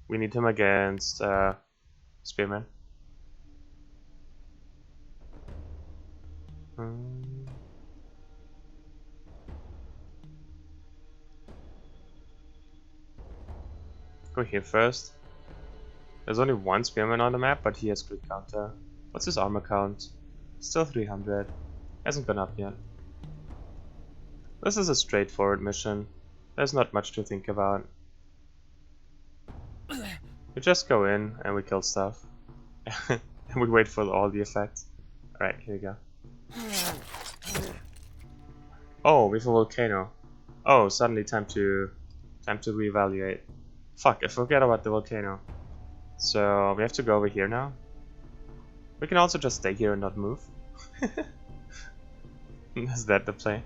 We need him against Spearman. Go here first. There's only one Spearman on the map, but he has crit counter. What's his armor count? Still 300. Hasn't gone up yet. This is a straightforward mission. There's not much to think about. We just go in and we kill stuff. And we wait for all the effects. Alright, here we go. Oh, we have a volcano. Oh, suddenly time to reevaluate. Fuck, I forget about the volcano. So we have to go over here now. We can also just stay here and not move. Is that the play?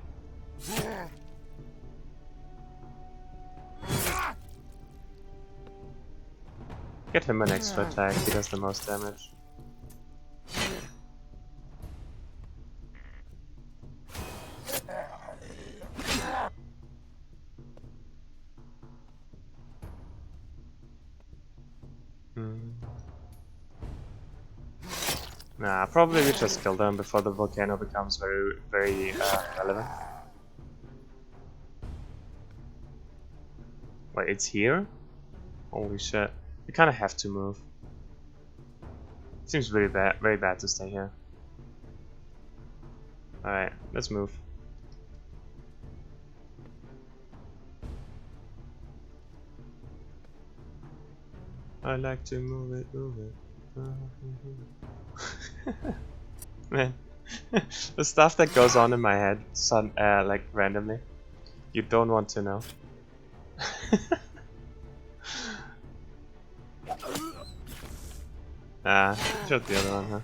Get him an extra attack, he does the most damage. Nah, probably we just kill them before the volcano becomes very relevant. Wait, it's here? Holy shit. We kinda have to move. Seems very bad to stay here. Alright, let's move. I like to move it, move it. Man, the stuff that goes on in my head, like randomly, you don't want to know. Shot the other one, huh?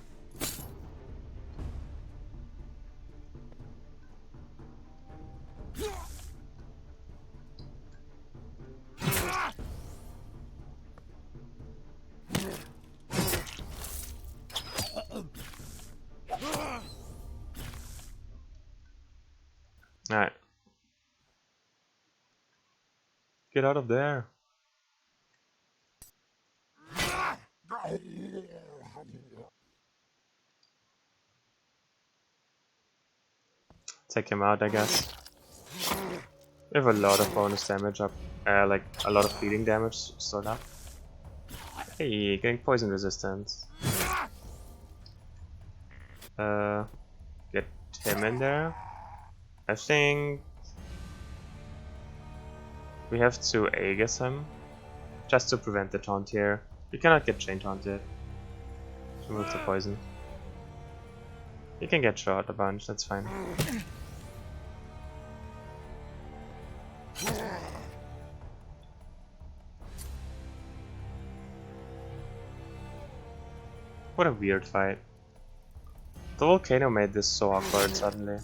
Alright. Get out of there. Take him out, I guess. We have a lot of bonus damage up, like a lot of bleeding damage stored up. Hey, getting poison resistance. Get him in there. I think we have to Aegis him, just to prevent the taunt here. You cannot get chain taunted. Remove the poison. You can get shot a bunch, that's fine. What a weird fight. The volcano made this so awkward suddenly.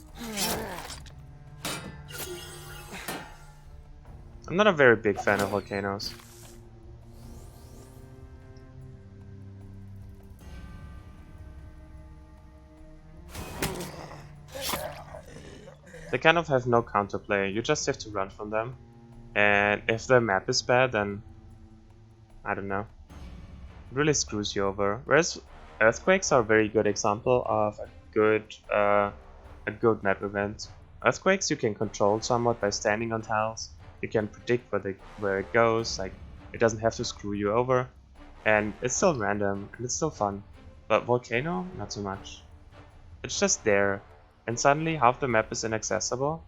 I'm not a very big fan of volcanoes. They kind of have no counterplay, you just have to run from them. And if the map is bad, then I don't know. It really screws you over. Whereas earthquakes are a very good example of a good map event. Earthquakes you can control somewhat by standing on tiles. You can predict where it goes, like it doesn't have to screw you over. And it's still random and it's still fun. But volcano, not so much. It's just there. And suddenly half the map is inaccessible.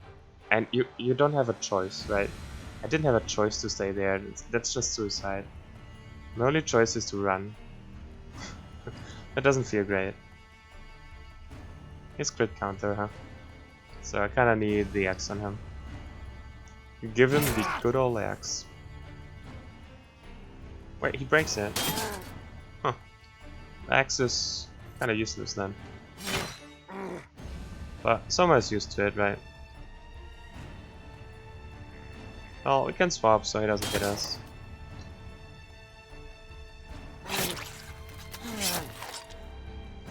And you don't have a choice, right? I didn't have a choice to stay there. That's just suicide. My only choice is to run. That doesn't feel great. He's crit counter, huh? So I kinda need the axe on him. Give him the good old axe. Wait, he breaks it. Huh. The axe is kinda useless then. But someone's used to it, right? Well, we can swap so he doesn't hit us.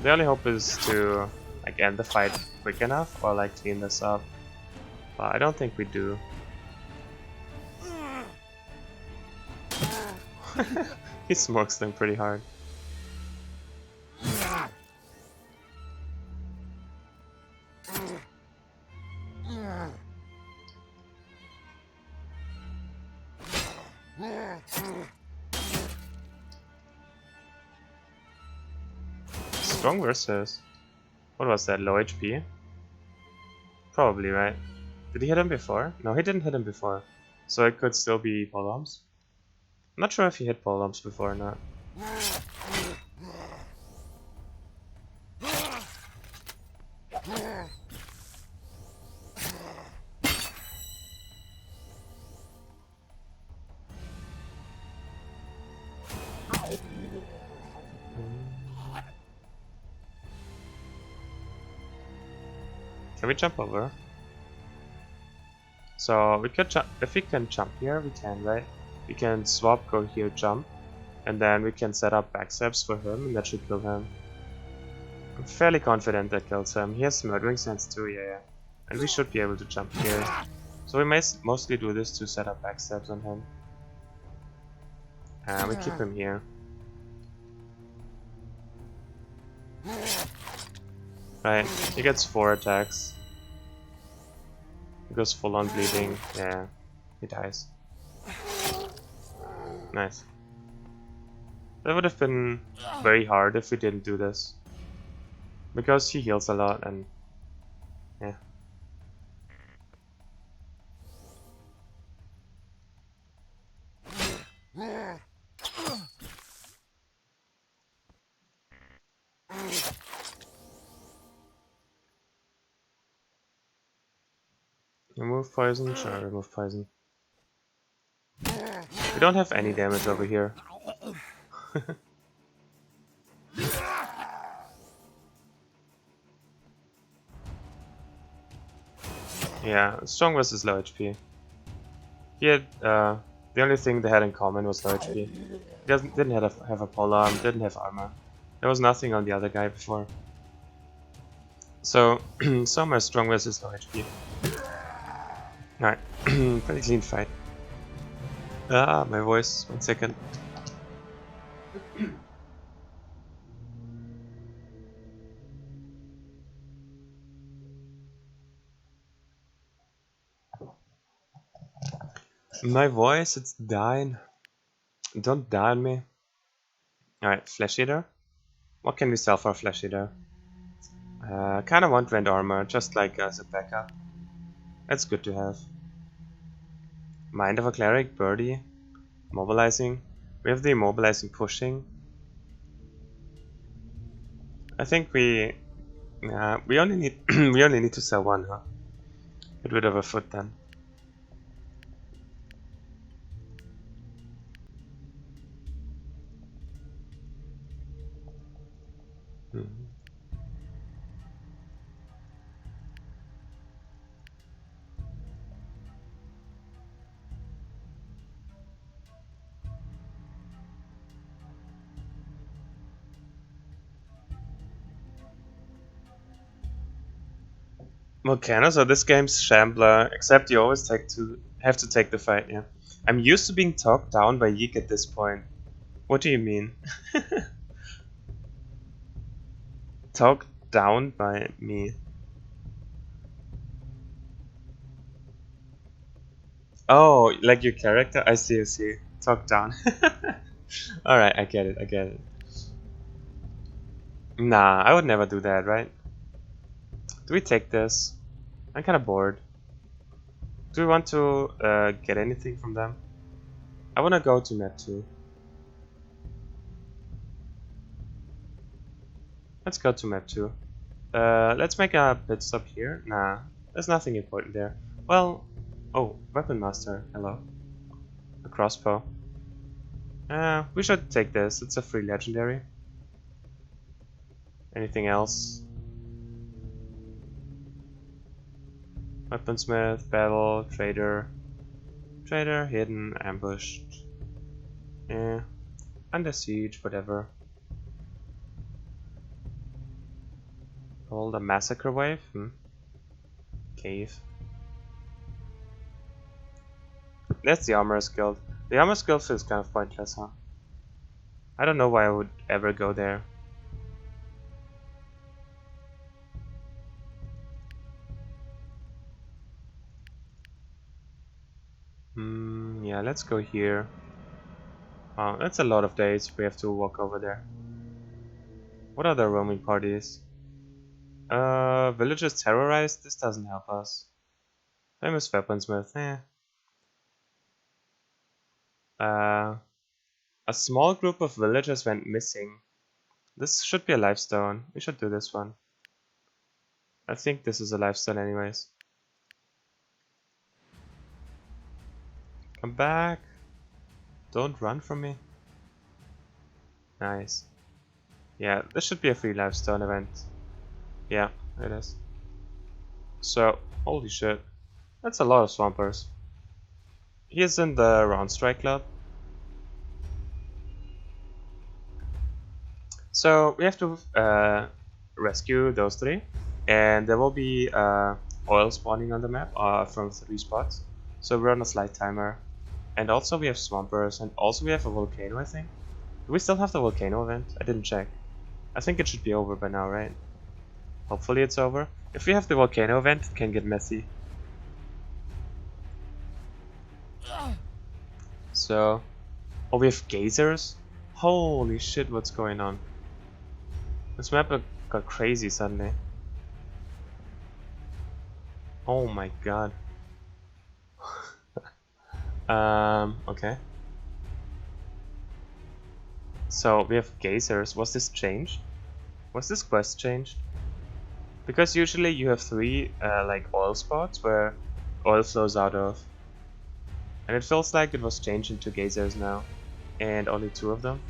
The only hope is to like end the fight quick enough or like clean this up. But I don't think we do. He smokes them pretty hard. Strong versus. What was that? Low HP? Probably, right? Did he hit him before? No, he didn't hit him before. So it could still be polearms. I'm not sure if he hit polearms before or not. Can we jump over? So we could jump. If we can jump here, we can, right? We can swap, go here, jump, and then we can set up backstabs for him, and that should kill him. I'm fairly confident that kills him. He has murdering sense too, yeah. And we should be able to jump here. So we might mostly do this to set up backstabs on him. We keep him here. Right, he gets 4 attacks. He goes full on bleeding. Yeah, he dies. Nice. That would have been very hard if we didn't do this. Because he heals a lot and... yeah. Remove poison? Sure, remove poison. We don't have any damage over here. Yeah, strong versus low HP. He had, the only thing they had in common was low HP. He didn't have a polearm, didn't have armor. There was nothing on the other guy before. So, so much strong versus low HP. Alright, pretty clean fight. Ah, my voice, 1 second. My voice, it's dying. Don't die on me. Alright, Flesh Eater. What can we sell for a Flesh Eater? Kinda want Rend Armor, just like as a backup. That's good to have. Mind of a Cleric, Birdie, Mobilizing. We have the Immobilizing Pushing. I think we only need we only need to sell 1, huh? Get rid of a foot then. Okay, so this game's Shambler, except you always have to take the fight, yeah. I'm used to being talked down by Yeek at this point. What do you mean? Talked down by me. Oh, like your character? I see, I see. Talked down. Alright, I get it, I get it. Nah, I would never do that, right? Do we take this? I'm kinda bored. Do we want to get anything from them? I wanna go to map 2. Let's go to map 2. Let's make a pit stop here. Nah, there's nothing important there. Well, oh, Weapon Master, hello. A crossbow. We should take this, it's a free legendary. Anything else? Weaponsmith, battle, trader. Trader, hidden, ambushed. Yeah. Under siege, whatever. Hold a massacre wave? Cave. That's the Armorer's Guild. The Armorer's Guild feels kind of pointless, huh? I don't know why I would ever go there. Yeah, let's go here. That's a lot of days we have to walk over there. What are the roaming parties? Villagers terrorized? This doesn't help us. Famous weaponsmith, Uh, a small group of villagers went missing. This should be a lifestone. We should do this one. I think this is a lifestone anyways. Come back. Don't run from me. Nice. Yeah, this should be a free lifestone event. Yeah, it is. So, holy shit. That's a lot of swampers. He's in the Round Strike Club. So, we have to rescue those three. And there will be oil spawning on the map from 3 spots. So we're on a slight timer. And also we have swampers, and also we have a volcano, I think. Do we still have the volcano event? I didn't check. I think it should be over by now, right? Hopefully it's over. If we have the volcano event, it can get messy. So... Oh, we have geysers? Holy shit, what's going on? This map got crazy suddenly. Oh my god. Okay. So we have geysers. Was this changed? Was this quest changed? Because usually you have 3 like oil spots where oil flows out of. And it feels like it was changed into geysers now. And only 2 of them.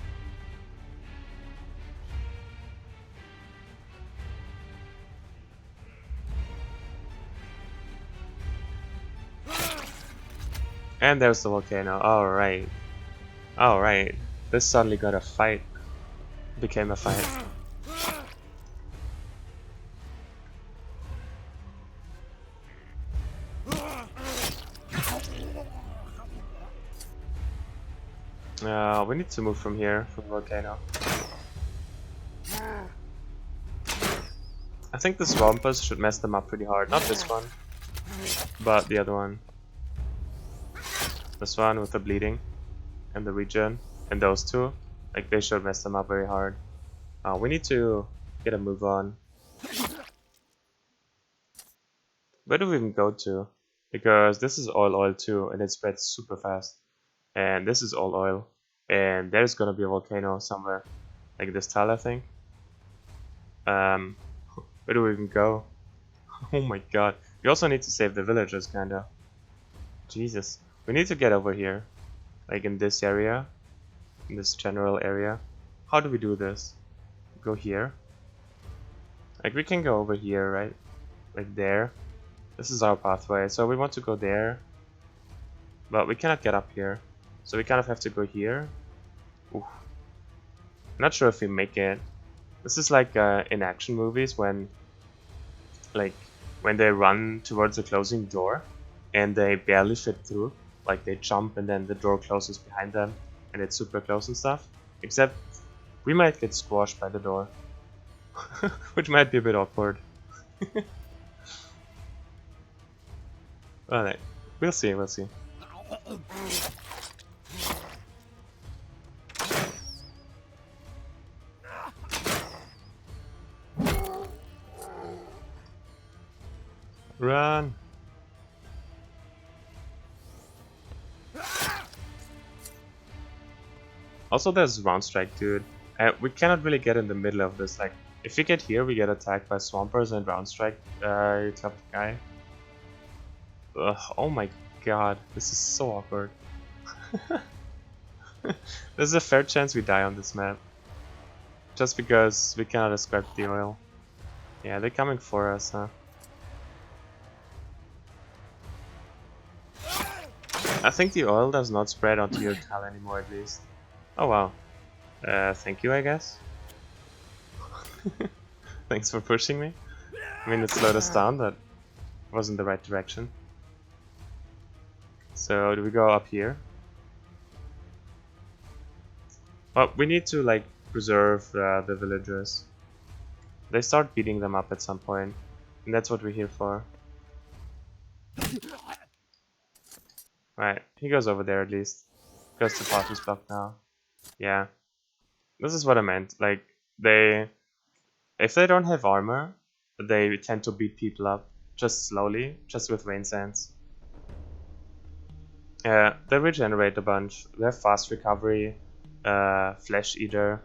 And there's the volcano. Alright. Alright. This suddenly got a fight. Became a fight. We need to move from here, from the volcano. I think the swampers should mess them up pretty hard. Not this one, but the other one. This one with the bleeding and the regen, and those 2. Like, they should mess them up very hard. We need to get a move on. Where do we even go to? Because this is all oil too, and it spreads super fast. And this is all oil. And there's gonna be a volcano somewhere. Like this tile, I think. Where do we even go? Oh my god. We also need to save the villagers, kinda. Jesus. We need to get over here. Like in this area. In this general area. How do we do this? Go here? Like, we can go over here, right? Like there. This is our pathway, so we want to go there. But we cannot get up here. So we kind of have to go here. Oof. Not sure if we make it. This is like in action movies when they run towards the closing door and they barely fit through. Like, they jump and then the door closes behind them and it's super close and stuff. Except we might get squashed by the door. Which might be a bit awkward. Alright, we'll see, we'll see. Run! Also, there's Round Strike, dude. We cannot really get in the middle of this. Like, if we get here, we get attacked by Swampers and Round Strike club guy. Ugh, oh my god, this is so awkward. There's a fair chance we die on this map. Just because we cannot escape the oil. Yeah, they're coming for us, huh? I think the oil does not spread onto your tile anymore, at least. Oh wow. Thank you, I guess. Thanks for pushing me. I mean, it slowed us down, but it wasn't the right direction. So, do we go up here? But we need to like preserve the villagers. They start beating them up at some point, and that's what we're here for. Right, he goes over there at least. Because the path is blocked now. Yeah. This is what I meant. Like, if they don't have armor, they tend to beat people up just slowly, just with Rain Sands. They regenerate a bunch. They have fast recovery, Flesh Eater,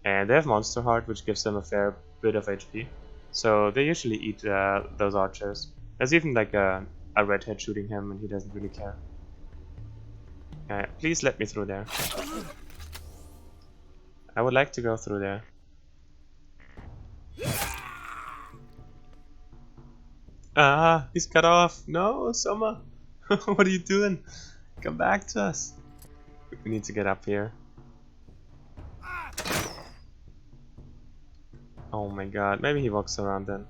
and they have Monster Heart, which gives them a fair bit of HP. So they usually eat those archers. There's even like a redhead shooting him, and he doesn't really care. Please let me through there. I would like to go through there. Ah, he's cut off. No, Soma. What are you doing? Come back to us. We need to get up here. Oh my god, maybe he walks around then.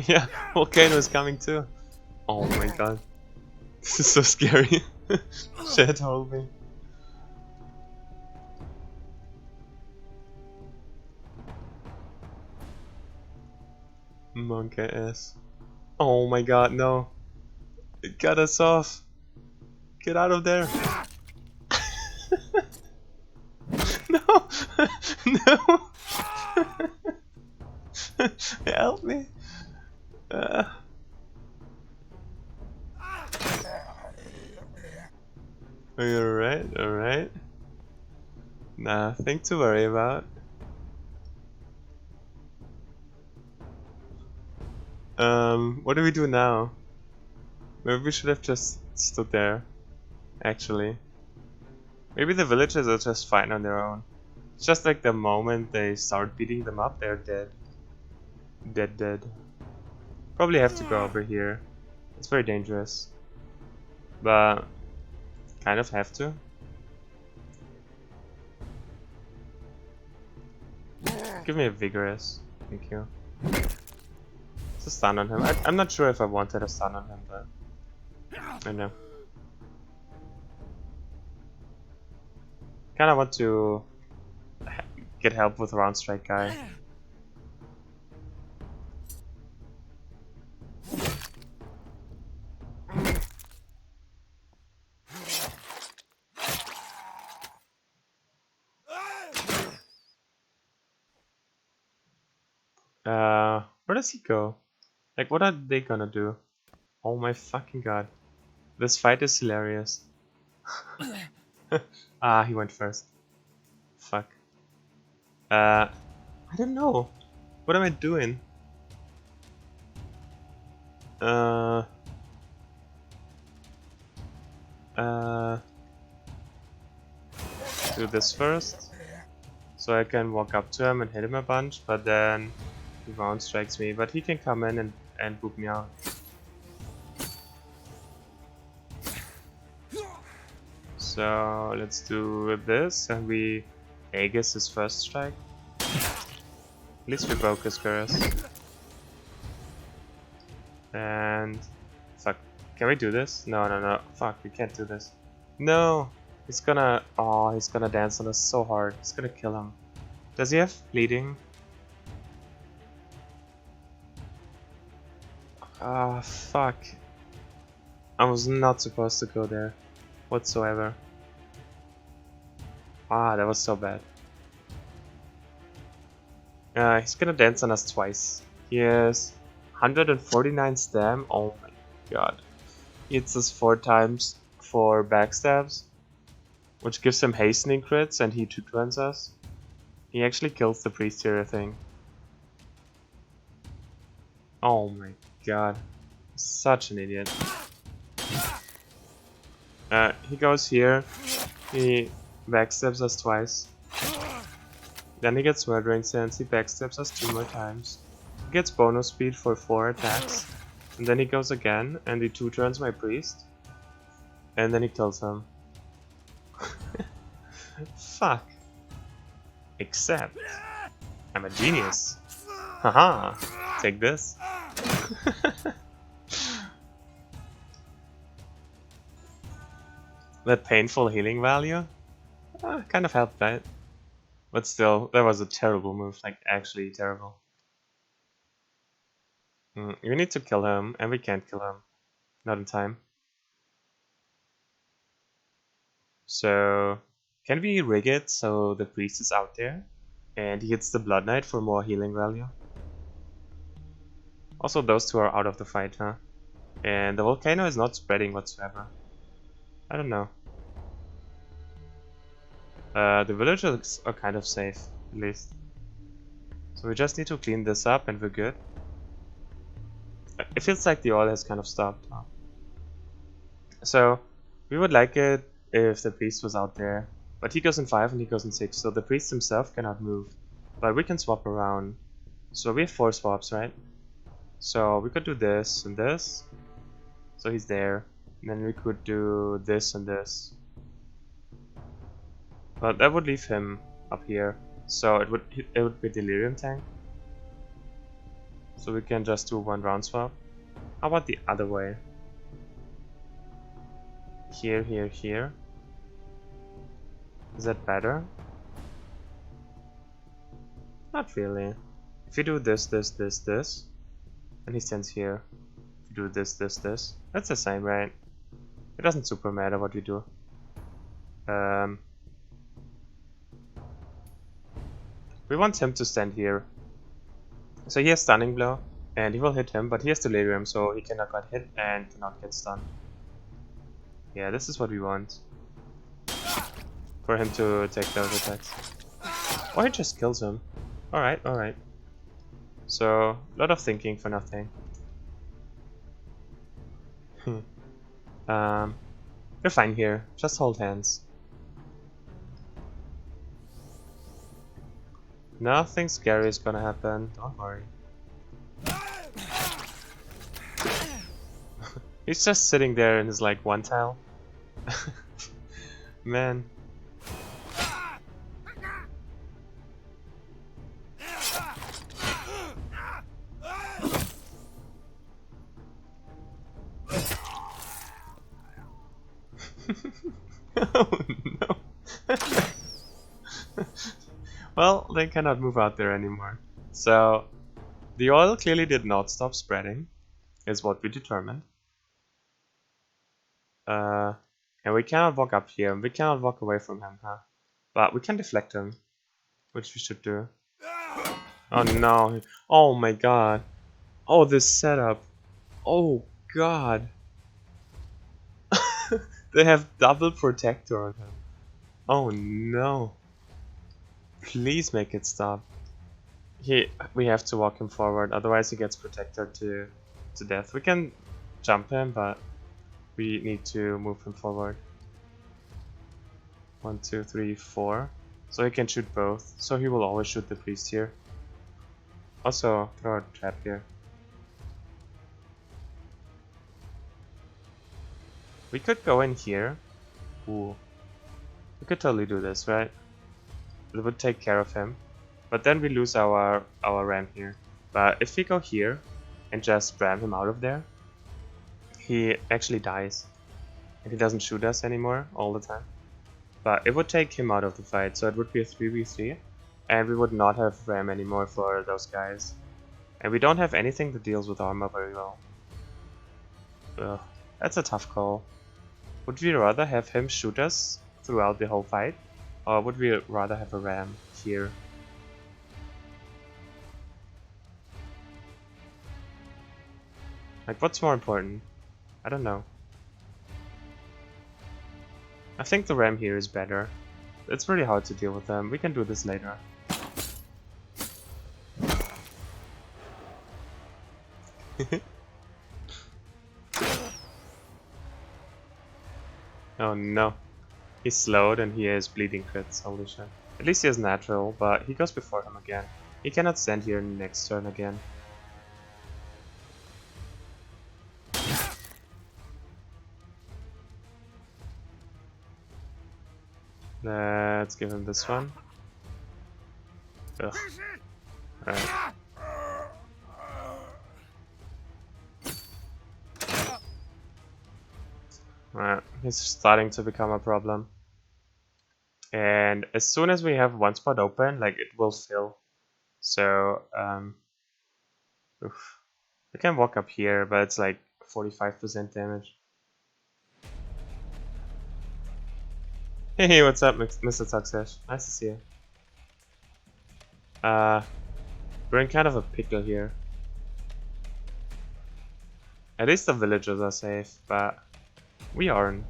Yeah, Volcano is coming too. Oh my god. This is so scary. Shit, hold me. Monkey ass. Oh my god, no. It cut us off. Get out of there. No! No! Help me. Alright, alright. Nothing to worry about. What do we do now? Maybe we should have just stood there. Actually. Maybe the villagers are just fine on their own. It's just like the moment they start beating them up, they're dead. Dead. Probably have to go over here. It's very dangerous. But kind of have to. Give me a vigorous. Thank you. It's a stun on him. I'm not sure if I wanted a stun on him, but I know. Kinda want to get help with round strike guy. Where does he go? Like, what are they gonna do? Oh my fucking god. This fight is hilarious. Ah, he went first. Fuck. I don't know. What am I doing? Do this first. So I can walk up to him and hit him a bunch, but then he round strikes me. But he can come in and boop me out. So let's do this, and we Aegis his first strike. At least we broke his curse. And fuck, can we do this? No. Fuck, we can't do this. No, he's gonna dance on us so hard. It's gonna kill him. Does he have bleeding? Ah, fuck. I was not supposed to go there whatsoever. Ah, that was so bad. He's gonna dance on us twice. He has 149 stam. Oh my god. He hits us 4 times for backstabs, which gives him hastening crits, and he 2-turns us. He actually kills the priest here, I think. Oh my god. Such an idiot. He goes here. He backstabs us twice. Then he gets Murdering Sense. He backstabs us 2 more times. He gets bonus speed for 4 attacks. And then he goes again, and he 2-turns my priest. And then he kills him. Fuck. Except, I'm a genius. Haha. Take this. That painful healing value? Kind of helped, right? But still, that was a terrible move, like actually terrible. We need to kill him, and we can't kill him. Not in time. So, can we rig it so the priest is out there? And he hits the Blood Knight for more healing value? Also, those two are out of the fight, huh? And the volcano is not spreading whatsoever. I don't know. The villagers are kind of safe, at least. So we just need to clean this up and we're good. It feels like the oil has kind of stopped. Huh? So, we would like it if the priest was out there. But he goes in 5 and he goes in 6, so the priest himself cannot move. But we can swap around. So we have 4 swaps, right? So we could do this and this. So he's there. And then we could do this and this. But that would leave him up here. So it would be delirium tank. So we can just do 1 round swap. How about the other way? Here, here, here. Is that better? Not really. If you do this, this, this, this, and he stands here. If you do this, this, this, that's the same, right? It doesn't super matter what we do. We want him to stand here. So he has stunning blow, and he will hit him, but he has delirium, so he cannot get hit and cannot get stunned. Yeah, this is what we want. For him to take those attacks. Or he just kills him. Alright, alright. So, a lot of thinking for nothing. We're fine here. Just hold hands. Nothing scary is gonna happen. Don't worry. He's just sitting there in his like 1 tile. Man. Oh no. Well, they cannot move out there anymore. So, the oil clearly did not stop spreading, is what we determined. And we cannot walk up here, we cannot walk away from him, huh? But we can deflect him, which we should do. Oh no, oh my god. Oh, this setup. Oh god. They have double protector on him. Oh no. Please make it stop. We have to walk him forward, otherwise he gets protected to death. We can jump him, but we need to move him forward. 1, 2, 3, 4. So he can shoot both. So he will always shoot the priest here. Also, throw a trap here. We could go in here. Ooh. We could totally do this, right? It would take care of him. But then we lose our ram here. But if we go here and just ram him out of there, he actually dies. And he doesn't shoot us anymore all the time. But it would take him out of the fight, so it would be a 3v3. And we would not have ram anymore for those guys. And we don't have anything that deals with armor very well. Ugh, that's a tough call. Would we rather have him shoot us throughout the whole fight? Or would we rather have a ram here? Like, what's more important? I don't know. I think the ram here is better. It's really hard to deal with them. We can do this later. Oh no. He's slowed and he has bleeding crits, holy shit. At least he has natural, but he goes before him again. He cannot stand here next turn again. Let's give him this one. Ugh. Alright. Alright, he's starting to become a problem. And as soon as we have one spot open, like, it will fill. So, oof. I can walk up here, but it's like 45% damage. Hey, what's up, Mr. Success? Nice to see you. We're in kind of a pickle here. At least the villagers are safe, but we aren't.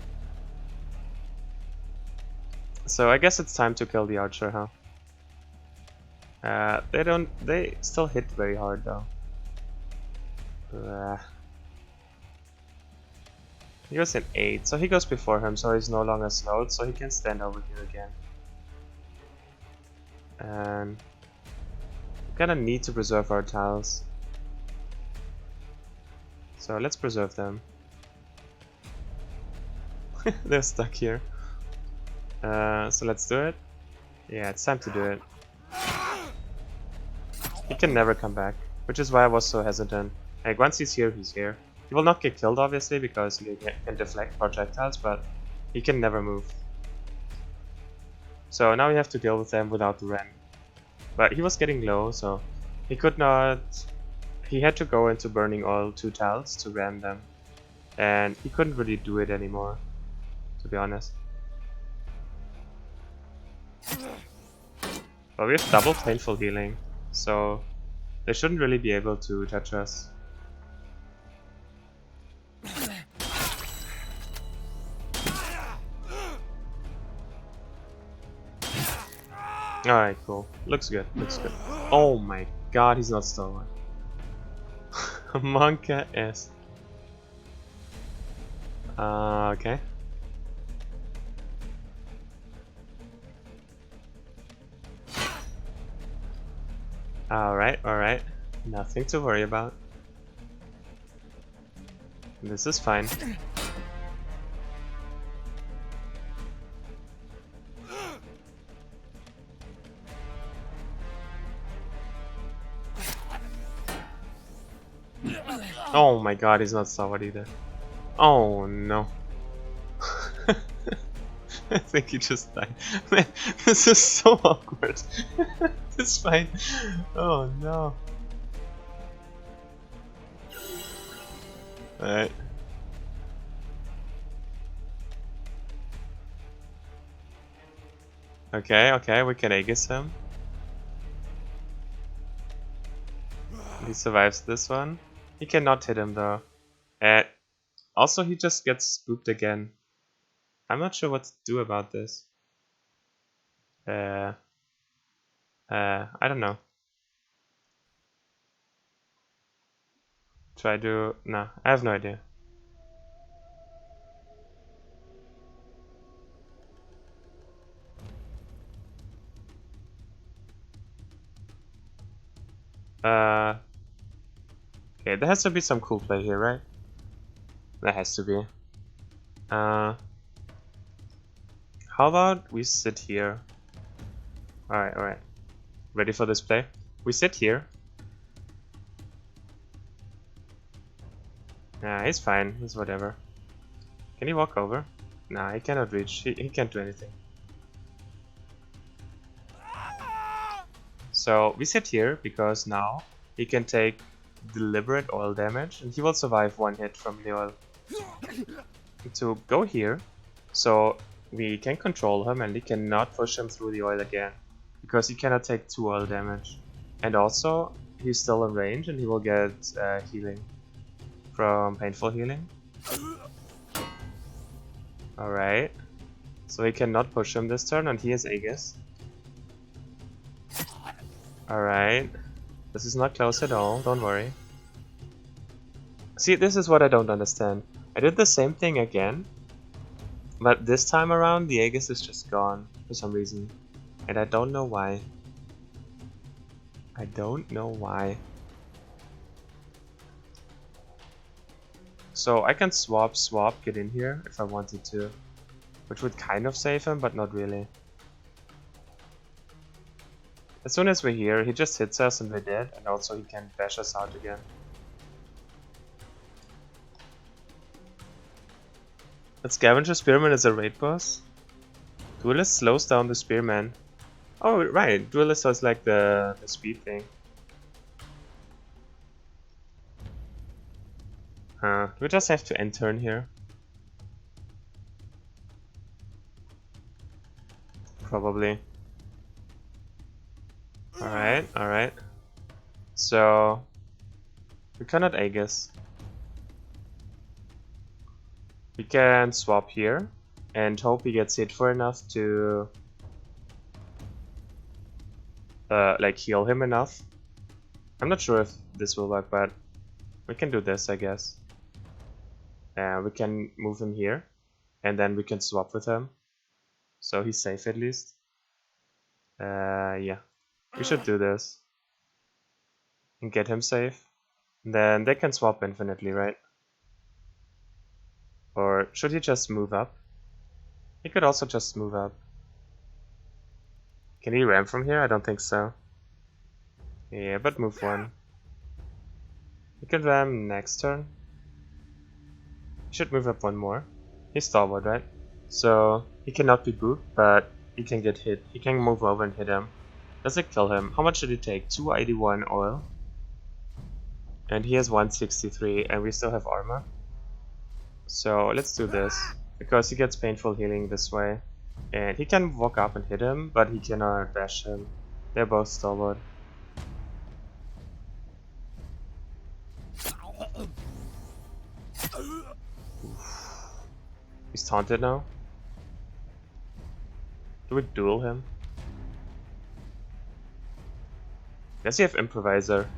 So I guess it's time to kill the archer, huh? They still hit very hard though. He was an 8, so he goes before him, so he's no longer slowed, so he can stand over here again. And we're gonna need to preserve our tiles. So let's preserve them. They're stuck here. So let's do it. Yeah, it's time to do it. He can never come back, which is why I was so hesitant. Like, once he's here, he's here. He will not get killed, obviously, because he can deflect projectiles, but he can never move. So now we have to deal with them without the Ren. But he was getting low, so he could not... He had to go into burning all 2 tiles to ram them. And he couldn't really do it anymore, to be honest. But we have double painful healing, so they shouldn't really be able to touch us. Alright, cool. Looks good, looks good. Oh my god, he's not stolen. Monka S. Okay. Alright, alright. Nothing to worry about. This is fine. Oh my god, he's not solid either. Oh no. I think he just died. Man, this is so awkward. This fight. Oh no. Alright. Okay, okay, we can Aegis him. He survives this one. He cannot hit him though. Also, he just gets spooked again. I'm not sure what to do about this. I don't know. Try to... No, I have no idea. Okay, there has to be some cool play here, right? There has to be. How about we sit here? Alright, alright. Ready for this play? We sit here. Nah, he's fine. He's whatever. Can he walk over? Nah, he cannot reach. He can't do anything. So we sit here because now he can take deliberate oil damage and he will survive 1 hit from the oil. To go here, so we can control him and we cannot push him through the oil again because he cannot take 2 oil damage. And also he's still in range and he will get healing from painful healing. Alright, so he cannot push him this turn and he has Aegis. Alright, this is not close at all, don't worry. See, this is what I don't understand. I did the same thing again, but this time around the Aegis is just gone for some reason. And I don't know why. I don't know why. So I can swap, get in here if I wanted to. Which would kind of save him, but not really. As soon as we're here, he just hits us and we're dead, and also he can bash us out again. The Scavenger Spearman is a raid boss? Duelist slows down the spearman. Oh, right. Duelist has like the speed thing. We just have to end turn here. Probably. Alright, alright. So we cannot Aegis. We can swap here and hope he gets hit for enough to like heal him enough. I'm not sure if this will work, but we can do this, I guess. We can move him here and then we can swap with him. So he's safe at least. Yeah. We should do this. And get him safe. And then they can swap infinitely, right? Or should he just move up? He could also just move up. Can he ram from here? I don't think so. Yeah, but move one. He could ram next turn. He should move up one more. He's stalwart, right? So he cannot be booped, but he can get hit. He can move over and hit him. Does it kill him? How much did it take? 281 oil. And he has 163 and we still have armor. So let's do this. Because he gets painful healing this way. And he can walk up and hit him, but he cannot bash him. They're both stalwart. He's taunted now. Do we duel him? Does he have improviser?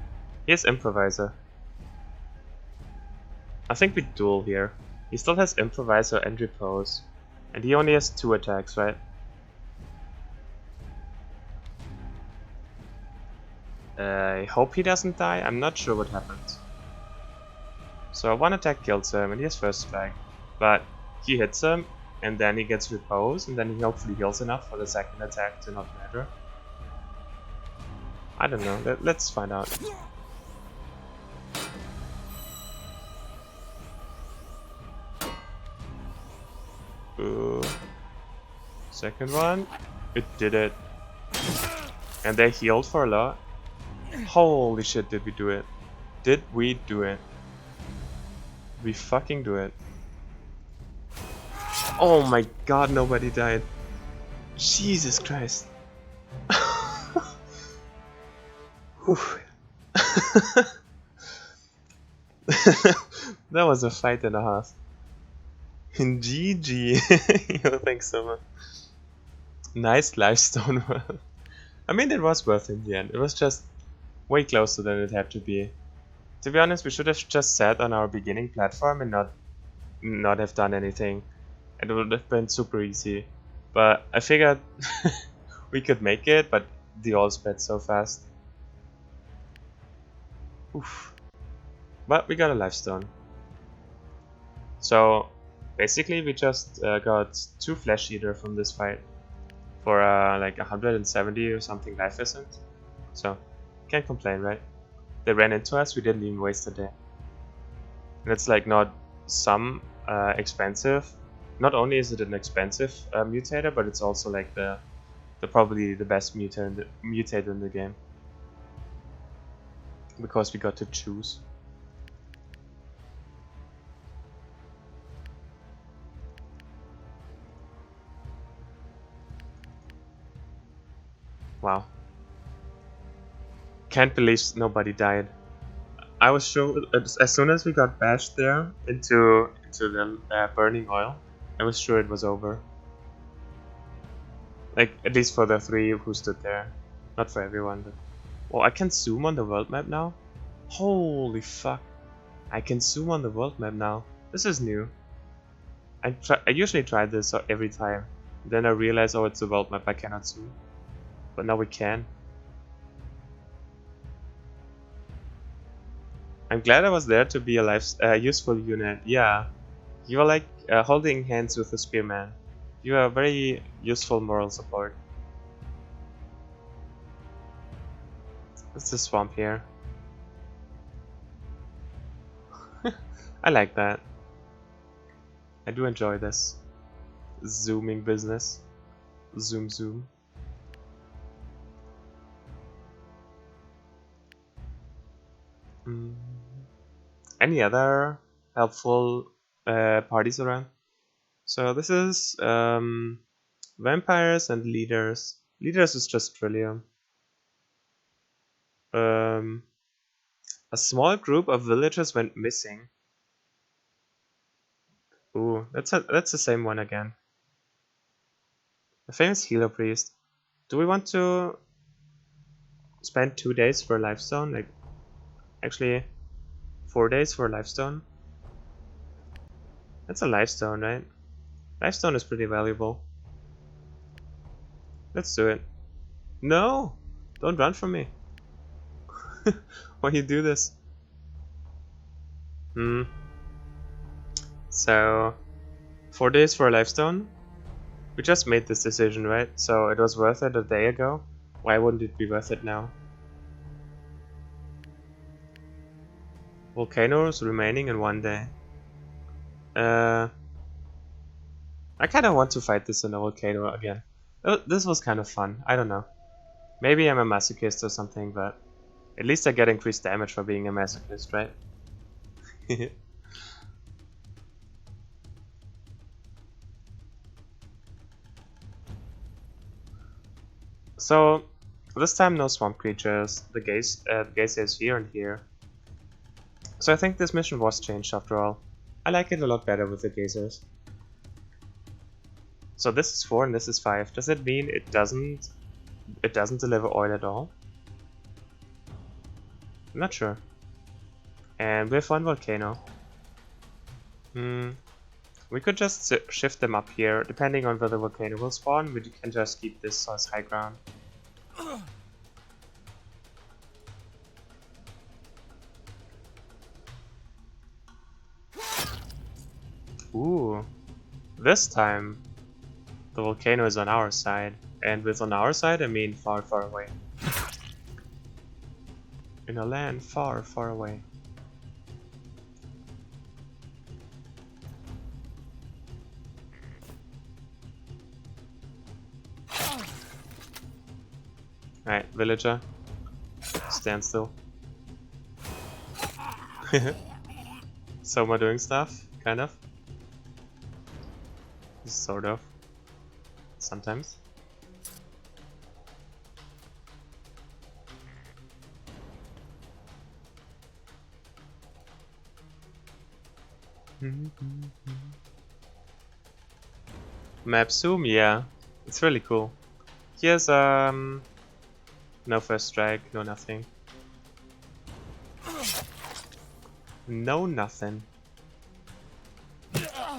He has improviser. I think we duel here. He still has improviser and repose. And he only has 2 attacks, right? I hope he doesn't die. I'm not sure what happens. So 1 attack kills him and he has first strike. But he hits him and then he gets repose and then he hopefully heals enough for the second attack to not matter. I don't know. Let's find out. Ooh. Second one. It did it. And they healed for a lot. Holy shit, did we do it? Did we do it? We fucking do it. Oh my god, nobody died. Jesus Christ. That was a fight and a half. GG. Yo, thanks so much. Nice lifestone world. I mean, it was worth it in the end. It was just way closer than it had to be. To be honest, we should have just sat on our beginning platform and not have done anything. It would have been super easy. But I figured we could make it, but the all sped so fast. Oof. But we got a lifestone. So basically we just got 2 flesh eater from this fight for like 170 or something life essence. So can't complain, right? They ran into us, we didn't even waste a day. And it's like not some expensive. Not only is it an expensive mutator, but it's also like the probably the best mutator in the game. Because we got to choose. Wow. Can't believe nobody died. I was sure as soon as we got bashed there into the burning oil, I was sure it was over. Like, at least for the 3 who stood there. Not for everyone, but... Oh, I can zoom on the world map now? Holy fuck. I can zoom on the world map now. This is new. I usually try this every time. Then I realize, oh, it's a world map, I cannot zoom. But now we can. I'm glad I was there to be a useful unit. Yeah, you are like holding hands with the spearman. You are very useful moral support. It's a swamp here. I like that. I do enjoy this zooming business. Zoom zoom. Any other helpful parties around? So this is vampires and leaders. Leaders is just Trillium. A small group of villagers went missing. Ooh, that's the same one again. A famous healer priest. Do we want to spend 2 days for a lifestone? Like, actually, 4 days for a lifestone? That's a lifestone, right? Lifestone is pretty valuable. Let's do it. No! Don't run from me. Why you do this? So, 4 days for a lifestone? We just made this decision, right? So it was worth it a day ago. Why wouldn't it be worth it now? Volcanoes remaining in 1 day. I kinda want to fight this in a volcano again. This was kind of fun. I don't know. Maybe I'm a masochist or something, but at least I get increased damage for being a masochist, right? So, this time no swamp creatures. The gaze is here and here. So I think this mission was changed after all. I like it a lot better with the gazers. So this is 4 and this is 5. Does it mean it doesn't deliver oil at all? I'm not sure. And we have 1 volcano. We could just shift them up here. Depending on where the volcano will spawn, we can just keep this as high ground. Ooh, this time the volcano is on our side, and with on our side I mean far, far away. In a land far, far away. Alright, villager, stand still. So am I doing stuff? Kind of. Sort of. Sometimes. Map zoom, yeah. It's really cool. Here's no first strike, no nothing. No nothing.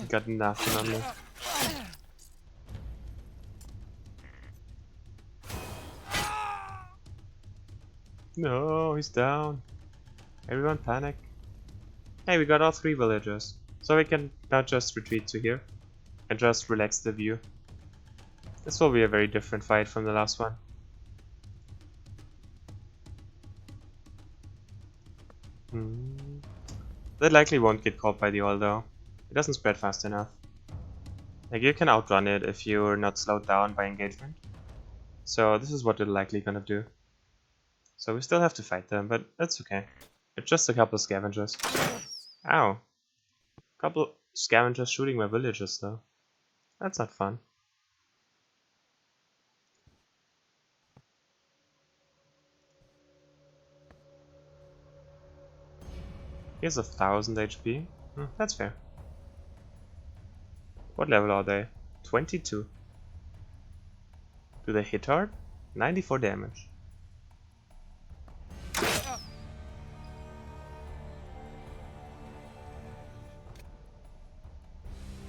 Got nothing on me. No, he's down. Everyone panic. Hey, we got all 3 villagers. So we can now just retreat to here. And just relax the view. This will be a very different fight from the last one. That likely won't get caught by the oil though. It doesn't spread fast enough. Like, you can outrun it if you're not slowed down by engagement. So this is what they're likely gonna do. So we still have to fight them, but that's okay. It's just a couple of scavengers. Ow. Couple of scavengers shooting my villagers though. That's not fun. Here's 1000 HP. That's fair. What level are they? 22. Do they hit hard? 94 damage.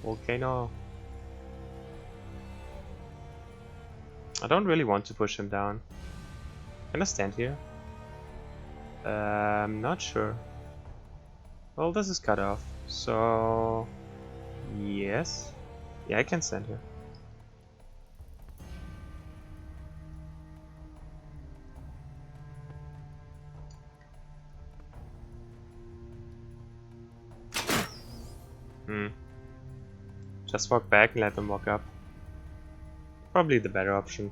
Volcano. I don't really want to push him down. Can I stand here? I'm not sure. Well, this is cut off, so yes. Yeah, I can stand here. Just walk back and let them walk up. Probably the better option.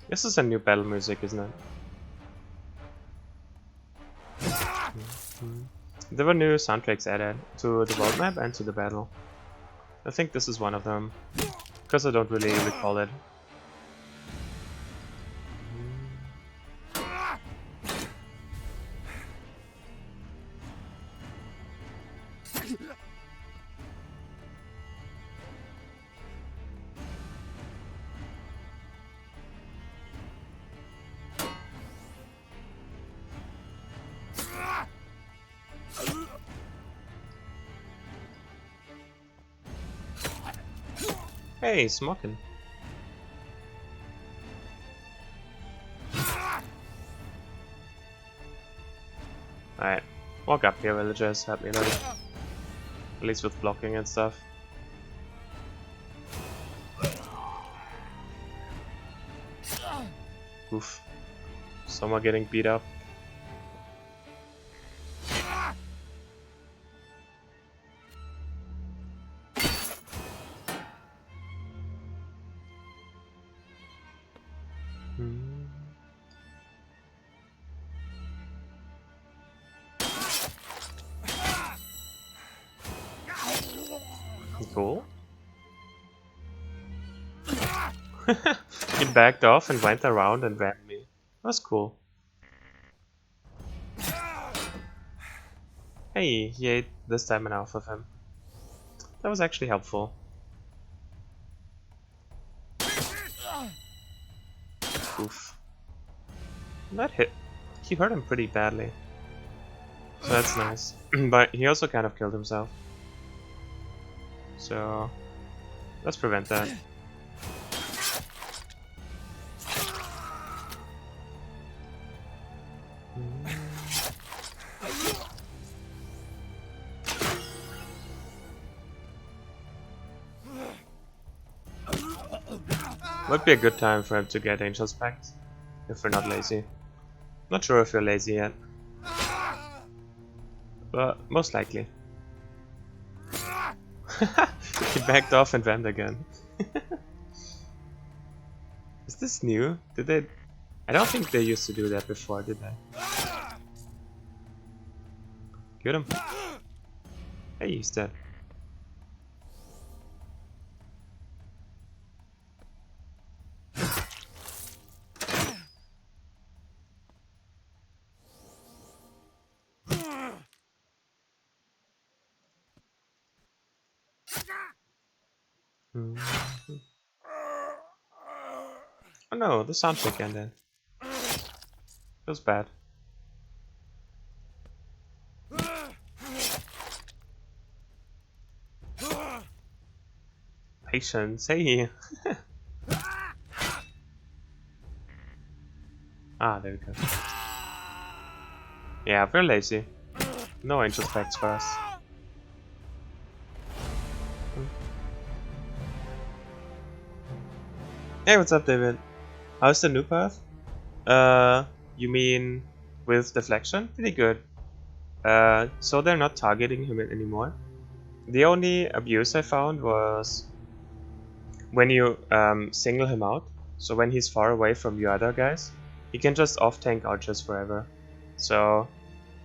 This is a new battle music, isn't it? There were new soundtracks added to the world map and to the battle. I think this is one of them, because I don't really recall it. Hey, smoking. Alright, walk up here, villagers. Help me a little. At least with blocking and stuff. Oof. Someone getting beat up. Cool. He backed off and went around and rammed me. That's cool. Hey, he ate the stamina off of him. That was actually helpful. Oof. That hit. He hurt him pretty badly. So that's nice. But he also kind of killed himself. So let's prevent that. Would be a good time for him to get Angel's Pact, if we're not lazy. Not sure if you're lazy yet, but most likely. He backed off and rammed again. Is this new? Did they? I don't think they used to do that before, did they? Get him. Hey, he's dead. Oh no, the soundtrack ended. Feels bad. Patience, hey! Ah, there we go. Yeah, we're lazy. No Angel Pacts for us. Hey, what's up, David? How's the new path? You mean with deflection? Pretty good. So they're not targeting him anymore. The only abuse I found was when you single him out. So when he's far away from your other guys, he can just off-tank archers forever. So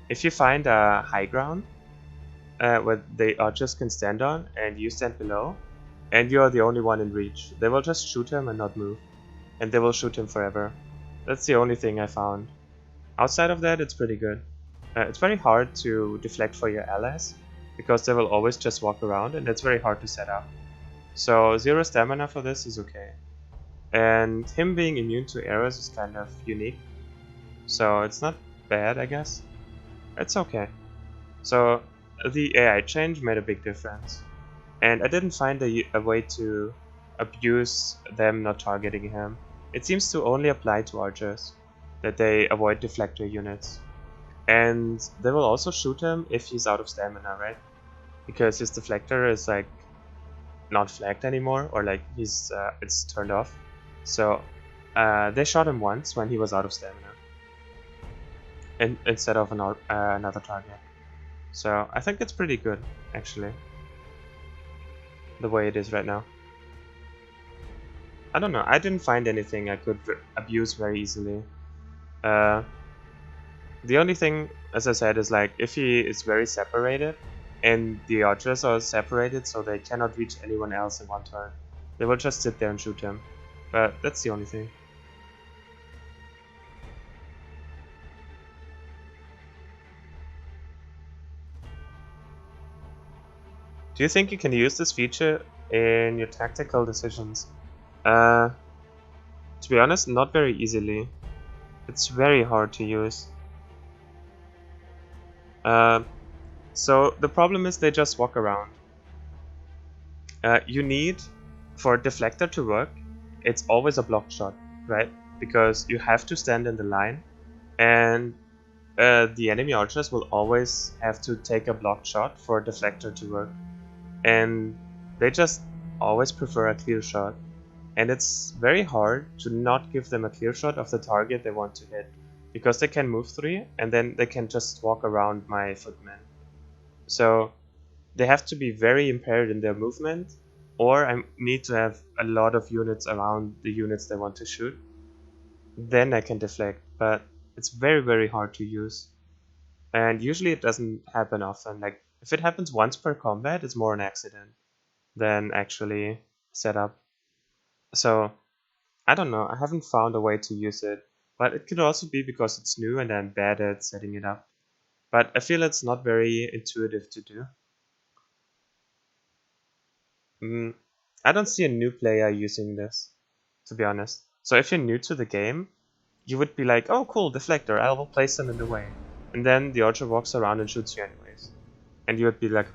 if you find a high ground where the archers can stand on and you stand below, and you are the only one in reach, they will just shoot him and not move. And they will shoot him forever. That's the only thing I found. Outside of that, it's pretty good. It's very hard to deflect for your allies, because they will always just walk around and it's very hard to set up. So 0 stamina for this is okay. And him being immune to arrows is kind of unique. So it's not bad, I guess. It's okay. So the AI change made a big difference. And I didn't find a way to abuse them not targeting him. It seems to only apply to archers, that they avoid deflector units. And they will also shoot him if he's out of stamina, right? because his deflector is like not flagged anymore, or like it's turned off. So they shot him once when he was out of stamina, instead of another target. So I think it's pretty good, actually, the way it is right now. I don't know, I didn't find anything I could abuse very easily. The only thing, as I said, is like if he is very separated and the archers are separated so they cannot reach anyone else in one turn, they will just sit there and shoot him. But that's the only thing. Do you think you can use this feature in your tactical decisions? To be honest, not very easily. It's very hard to use. So the problem is they just walk around. You need, for deflector to work, it's always a blocked shot, right? Because you have to stand in the line, and the enemy archers will always have to take a blocked shot for deflector to work. And they just always prefer a clear shot. And it's very hard to not give them a clear shot of the target they want to hit, because they can move 3 and then they can just walk around my footman. So they have to be very impaired in their movement, or I need to have a lot of units around the units they want to shoot. Then I can deflect, but it's very, very hard to use. And usually it doesn't happen often. Like if it happens once per combat, it's more an accident than actually set up. So I don't know, I haven't found a way to use it, but it could also be because it's new and I'm bad at setting it up. But I feel it's not very intuitive to do. I don't see a new player using this, to be honest. So if you're new to the game, you would be like, oh cool, deflector, I will place them in the way. And then the archer walks around and shoots you anyways. And you would be like,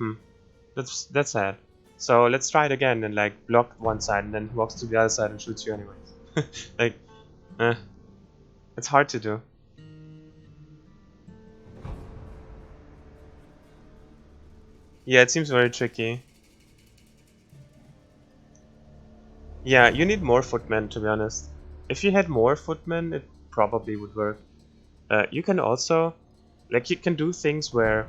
that's sad. So let's try it again and like block one side and then walks to the other side and shoots you anyways. Like, it's hard to do. Yeah, it seems very tricky. Yeah, you need more footmen, to be honest. If you had more footmen, it probably would work. You can also, like, you can do things where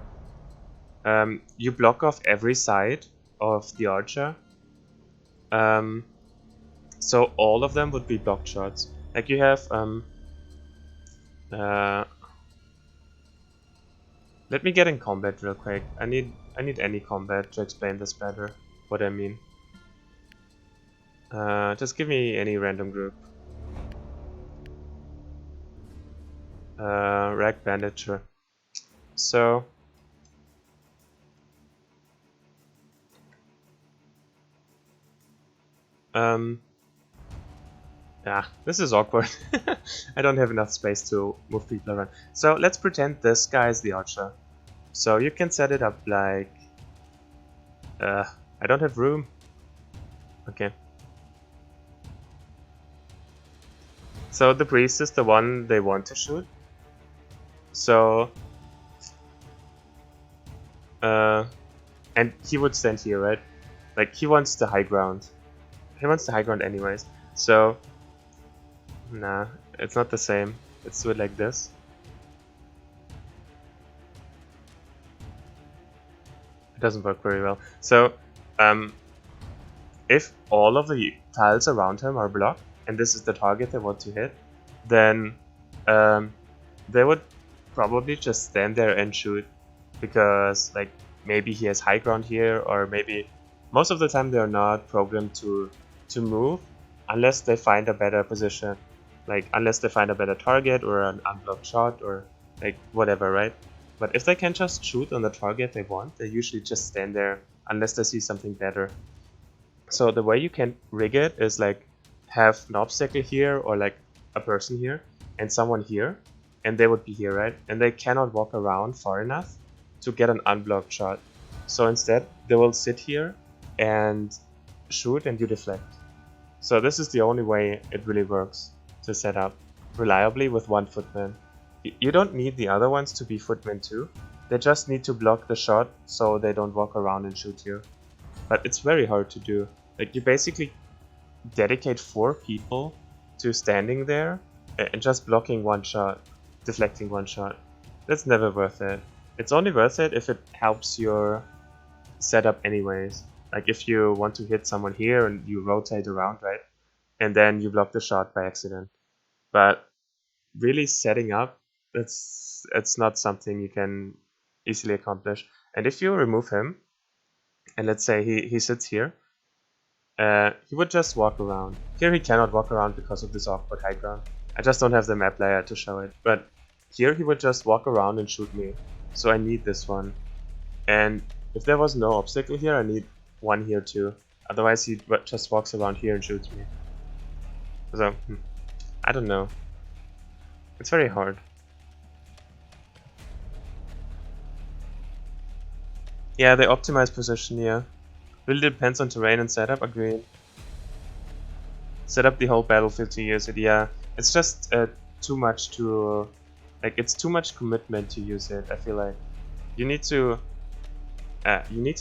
you block off every side of the archer. So all of them would be blocked shots. Like you have, let me get in combat real quick. I need any combat to explain this better, what I mean. Just give me any random group. Rag bandit, sure. So yeah, this is awkward. I don't have enough space to move people around. So let's pretend this guy is the archer. So you can set it up like... I don't have room. Okay. So the priest is the one they want to shoot. So... and he would stand here, right? Like, he wants the high ground. He wants the high ground anyways. So... nah, it's not the same. Let's do it like this. It doesn't work very well. So, if all of the tiles around him are blocked, and this is the target they want to hit, then they would probably just stand there and shoot, because like maybe he has high ground here, or maybe most of the time they're not programmed to move unless they find a better position, like unless they find a better target or an unblocked shot or like whatever, right? But if they can just shoot on the target they want, they usually just stand there unless they see something better. So the way you can rig it is like have an obstacle here, or like a person here and someone here, and they would be here, right? And they cannot walk around far enough to get an unblocked shot. So instead they will sit here and shoot and you deflect. So this is the only way it really works to set up reliably with one footman. You don't need the other ones to be footmen too. They just need to block the shot so they don't walk around and shoot you. But it's very hard to do. Like, you basically dedicate 4 people to standing there and just blocking one shot, deflecting one shot. That's never worth it. It's only worth it if it helps your setup anyways. Like if you want to hit someone here and you rotate around, right? And then you block the shot by accident. But really setting up, it's not something you can easily accomplish. And if you remove him, and let's say he sits here, he would just walk around. Here he cannot walk around because of this awkward high ground. I just don't have the map layer to show it. But here he would just walk around and shoot me. So I need this one. And if there was no obstacle here, I need one here too. Otherwise he just walks around here and shoots me. So, I don't know. It's very hard. Yeah, they optimize position here. Really depends on terrain and setup, agreed. Set up the whole battlefield to use it, yeah. It's just too much to... Like, it's too much commitment to use it, I feel like. You need to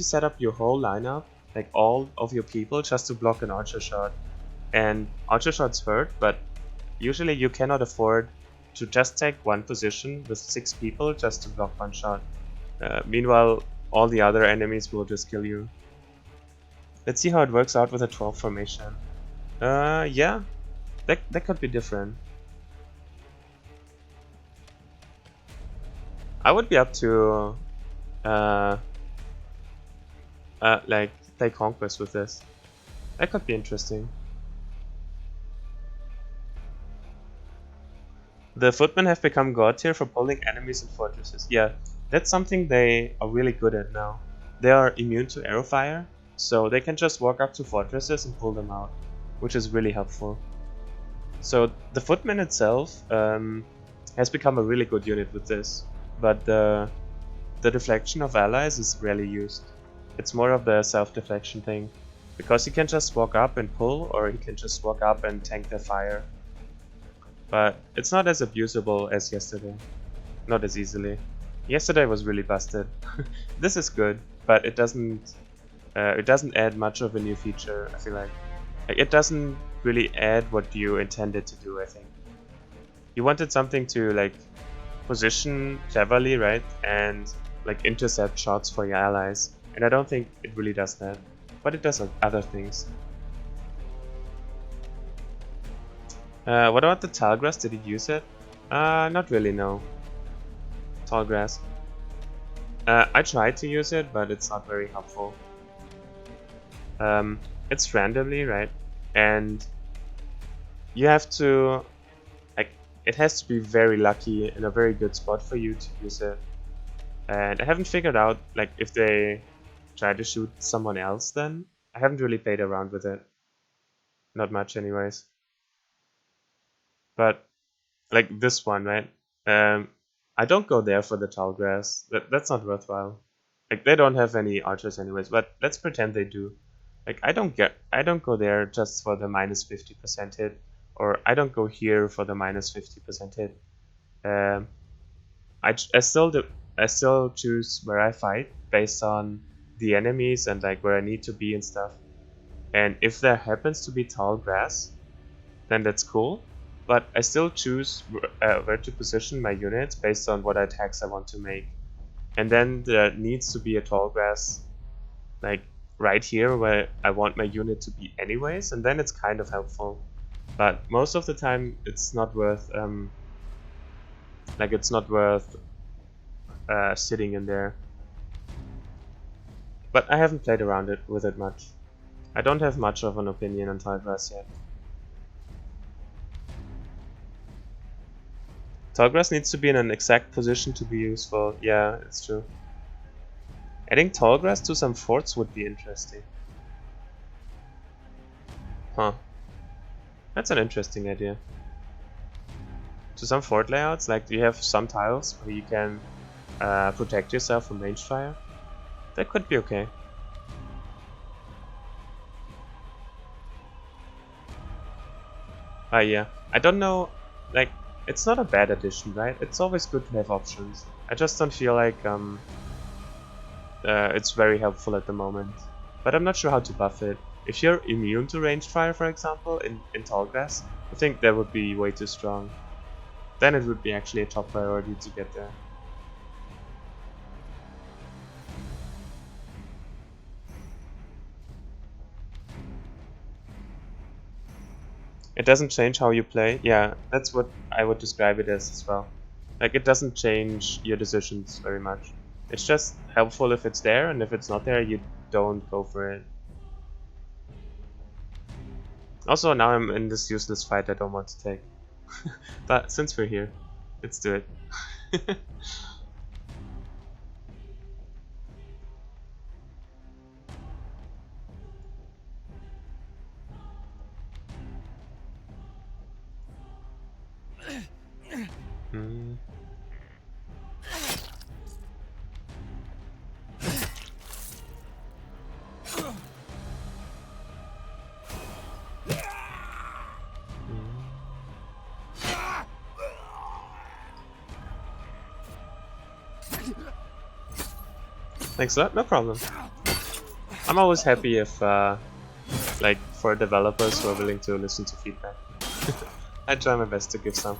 set up your whole lineup, like all of your people, just to block an archer shot. And archer shots hurt, but usually you cannot afford to just take one position with 6 people just to block one shot. Meanwhile, all the other enemies will just kill you. Let's see how it works out with a 12 formation. Yeah, that could be different. I would be up to like play Conquest with this. That could be interesting. The Footmen have become god tier for pulling enemies in fortresses. Yeah, that's something they are really good at now. They are immune to arrow fire, so they can just walk up to fortresses and pull them out, which is really helpful. So the Footman itself has become a really good unit with this, but the deflection of allies is rarely used. It's more of the self-deflection thing, because he can just walk up and pull, or he can just walk up and tank their fire. But it's not as abusable as yesterday. Not as easily. Yesterday was really busted. This is good, but it doesn't add much of a new feature, I feel like. It doesn't really add what you intended to do, I think. You wanted something to like position cleverly, right? And like intercept shots for your allies. And I don't think it really does that. But it does other things. What about the tall grass? Did he use it? Not really, no. Tall grass. I tried to use it, but it's not very helpful. It's randomly, right? And you have to... like, it has to be very lucky in a very good spot for you to use it. And I haven't figured out, like, if they try to shoot someone else then. I haven't really played around with it. Not much anyways. But like this one, right? I don't go there for the tall grass. That's not worthwhile. Like they don't have any archers anyways, but let's pretend they do. Like I don't go there just for the minus 50% hit, or I don't go here for the minus 50% hit. I still choose where I fight based on the enemies and like where I need to be and stuff. And if there happens to be tall grass, then that's cool. But I still choose where to position my units based on what attacks I want to make. And then there needs to be a tall grass like right here where I want my unit to be anyways, and then it's kind of helpful. But most of the time it's not worth sitting in there. But I haven't played around with it much. I don't have much of an opinion on tall grass yet. Tall grass needs to be in an exact position to be useful. Yeah, it's true. Adding tall grass to some forts would be interesting. Huh. That's an interesting idea. To some fort layouts, like you have some tiles where you can protect yourself from range fire. That could be okay. Yeah. I don't know, like, it's not a bad addition, right? It's always good to have options. I just don't feel like it's very helpful at the moment. But I'm not sure how to buff it. If you're immune to ranged fire, for example, in tall grass, I think that would be way too strong. Then it would be actually a top priority to get there. It doesn't change how you play. Yeah, that's what I would describe it as well. Like, it doesn't change your decisions very much. It's just helpful if it's there, and if it's not there, you don't go for it. Also, now I'm in this useless fight I don't want to take. But since we're here, let's do it. Hmm. Thanks a lot, no problem. I'm always happy if, like, for developers who are willing to listen to feedback. I try my best to give some.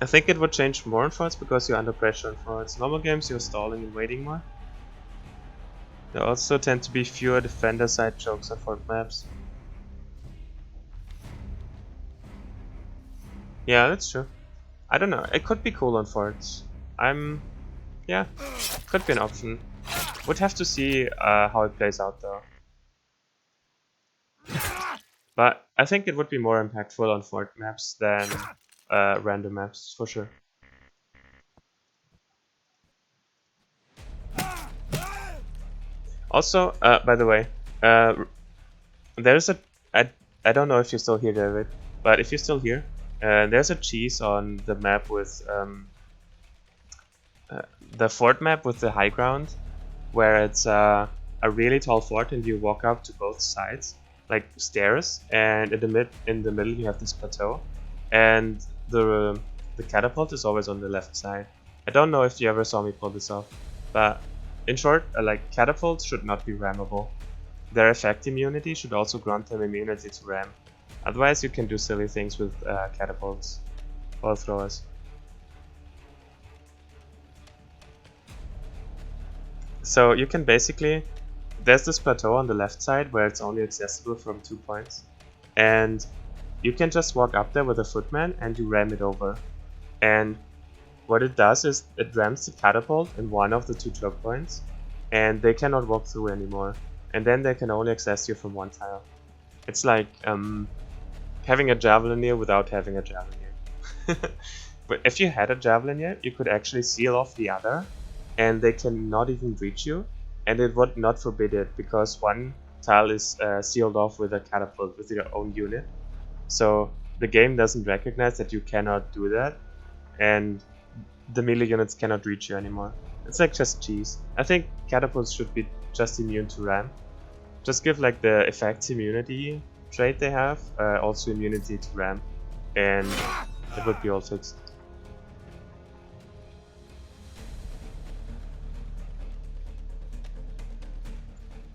I think it would change more in forts because you're under pressure in forts. Normal games, you're stalling and waiting more. There also tend to be fewer defender side chokes on fort maps. Yeah, that's true. I don't know, it could be cool on forts. Yeah, could be an option. Would have to see how it plays out though. But I think it would be more impactful on fort maps than random maps, for sure. Also, by the way, there's a... I don't know if you're still here, David, but if you're still here, there's a cheese on the map with... the fort map with the high ground, where it's a really tall fort and you walk up to both sides, like stairs, and in the middle you have this plateau, and the catapult is always on the left side. I don't know if you ever saw me pull this off, but in short, like, catapults should not be rammable. Their effect immunity should also grant them immunity to ram. Otherwise you can do silly things with catapults or throwers. So you can basically, there's this plateau on the left side where it's only accessible from 2 points, and you can just walk up there with a footman and you ram it over. And what it does is it rams the catapult in one of the 2 choke points, and they cannot walk through anymore. And then they can only access you from 1 tile. It's like having a javelineer without having a javelineer. But if you had a javelineer, you could actually seal off the other, and they cannot even reach you, and it would not forbid it because 1 tile is sealed off with a catapult with your own unit. So the game doesn't recognize that you cannot do that, and the melee units cannot reach you anymore. It's like just cheese. I think catapults should be just immune to ram. Just give like the effects immunity trait they have, also immunity to ram, and it would be all fixed.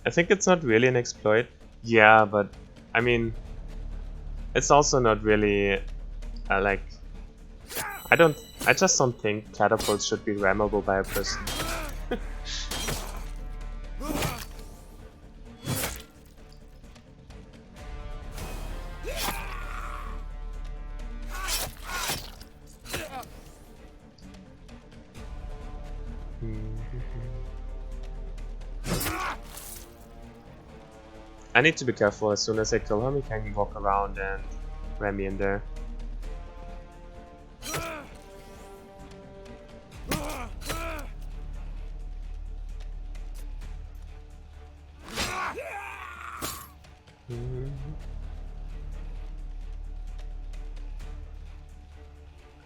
I think it's not really an exploit. Yeah, but I mean, it's also not really like, I just don't think catapults should be rammable by a person. I need to be careful. As soon as I kill him, he can walk around and ram me in there.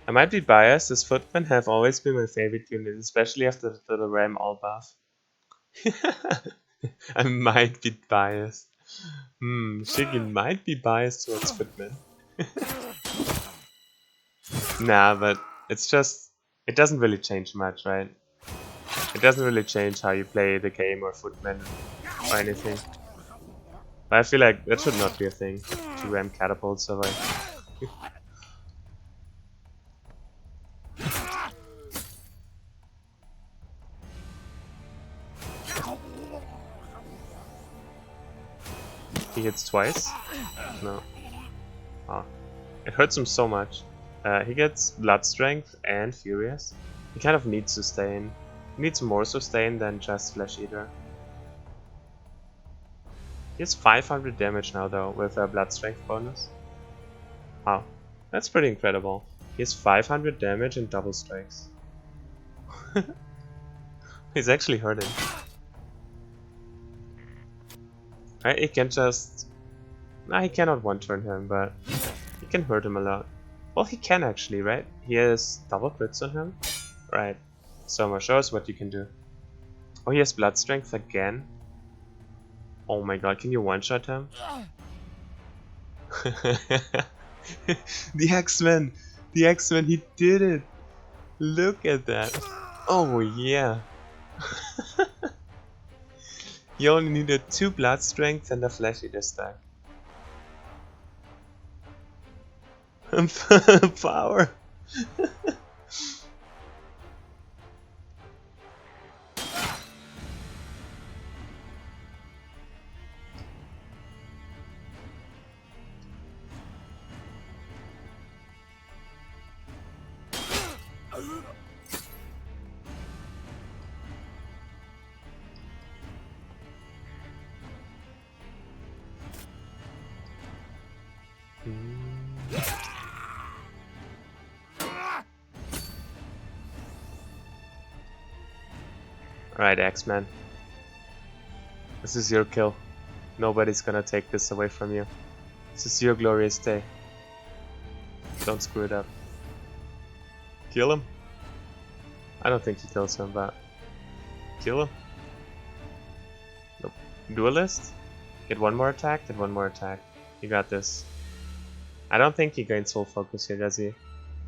I might be biased, as Footman have always been my favorite unit, especially after the ram all buff. I might be biased. Shiggy might be biased towards Footman. Nah, but it's just... It doesn't really change much, right? It doesn't really change how you play the game or Footman or anything. But I feel like that should not be a thing, to ram catapults away. He hits twice? No. Oh. It hurts him so much. He gets Blood Strength and Furious. He kind of needs Sustain. He needs more Sustain than just Flesh Eater. He has 500 damage now though, with a Blood Strength bonus. Wow, that's pretty incredible. He has 500 damage and double strikes. He's actually hurting. Right, he can just... Nah, he cannot one-turn him, but he can hurt him a lot. Well, he can actually, right? He has double crits on him. Right, so show us what you can do. Oh, he has Blood Strength again. Oh my god, can you one-shot him? The X-Men! The X-Men, he did it! Look at that! Oh yeah! You only needed 2 Blood Strength and a Flesh Eater stack. Power! Alright, X-Men. This is your kill. Nobody's gonna take this away from you. This is your glorious day. Don't screw it up. Kill him? I don't think he kills him, but... Kill him? Nope. Duelist? Get one more attack, get one more attack. You got this. I don't think he gains full focus here, does he?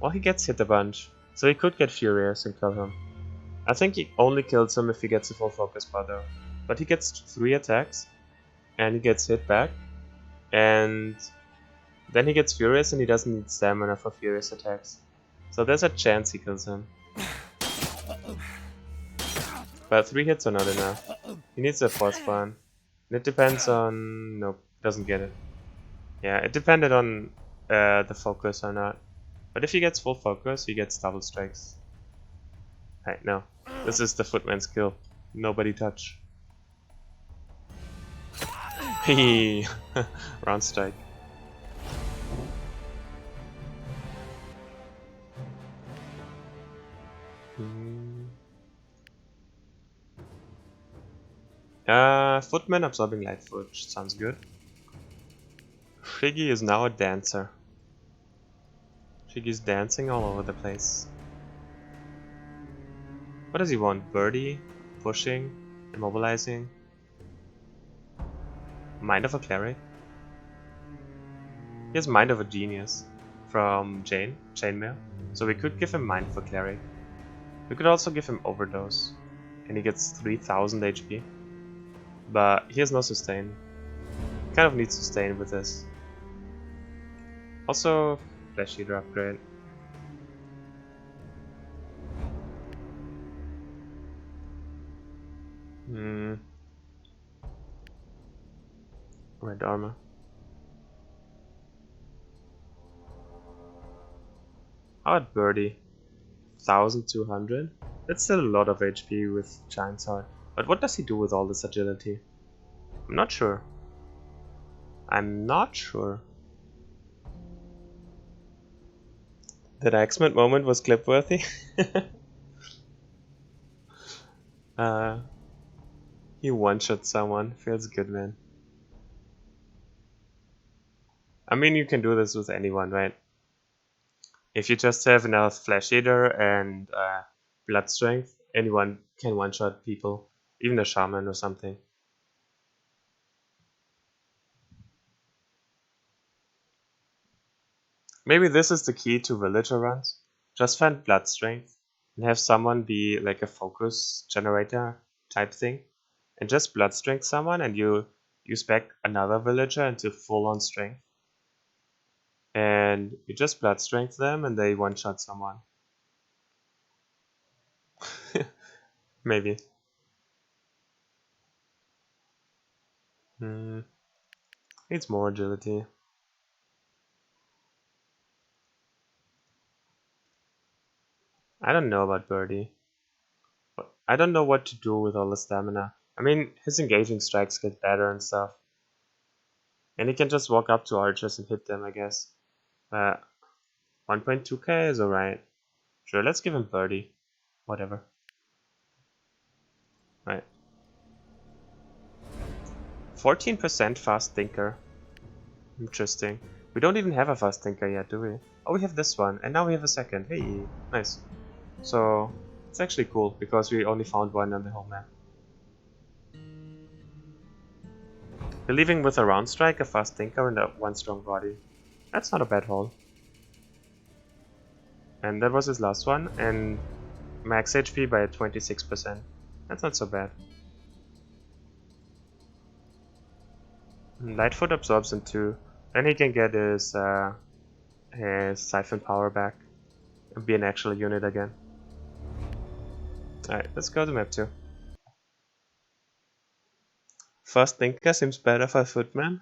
Well, he gets hit a bunch, so he could get furious and kill him. I think he only kills him if he gets a full focus bar though. But he gets 3 attacks, and he gets hit back, and then he gets furious and he doesn't need stamina for furious attacks. So there's a chance he kills him. But 3 hits are not enough. He needs a 4th one. And it depends on... Nope, doesn't get it. Yeah, it depended on the focus or not. But if he gets full focus, he gets double strikes. Hey, no. This is the Footman skill. Nobody touch. Hehe. Round strike. Footman absorbing Lightfoot sounds good. Shiggy is now a dancer. Shiggy's dancing all over the place. What does he want? Birdie? Pushing? Immobilizing? Mind of a Cleric? He has Mind of a Genius from Chainmail. So we could give him Mind of a Cleric. We could also give him Overdose. And he gets 3000 HP. But he has no sustain. Kind of needs sustain with this. Also, Flesh Eater upgrade. Red armor. How about Birdie? 1200? That's still a lot of HP with Giant's Heart. But what does he do with all this agility? I'm not sure. I'm not sure. That X-Men moment was clip-worthy. He one-shot someone. Feels good, man. I mean, you can do this with anyone, right? If you just have enough Flesh Eater and Blood Strength, anyone can one-shot people. Even a Shaman or something. Maybe this is the key to villager runs. Just find blood strength and have someone be like a focus generator type thing. And just blood strength someone and you spec another villager into full on strength. And you just blood strength them and they one shot someone. Maybe. Needs more agility. I don't know about Birdie. I don't know what to do with all the stamina. I mean, his engaging strikes get better and stuff. And he can just walk up to archers and hit them, I guess. 1.2k is alright. Sure, let's give him Birdie. Whatever. Right. 14% fast thinker. Interesting. We don't even have a fast thinker yet, do we? Oh, we have this one, and now we have a second. Hey, nice. So, it's actually cool, because we only found one on the whole map. We're leaving with a round strike, a fast thinker, and a one strong body. That's not a bad haul. And that was his last one, and max HP by 26%. That's not so bad. Lightfoot absorbs in 2. Then he can get his siphon power back and be an actual unit again. Alright, let's go to map 2. First thinker seems better for Footman.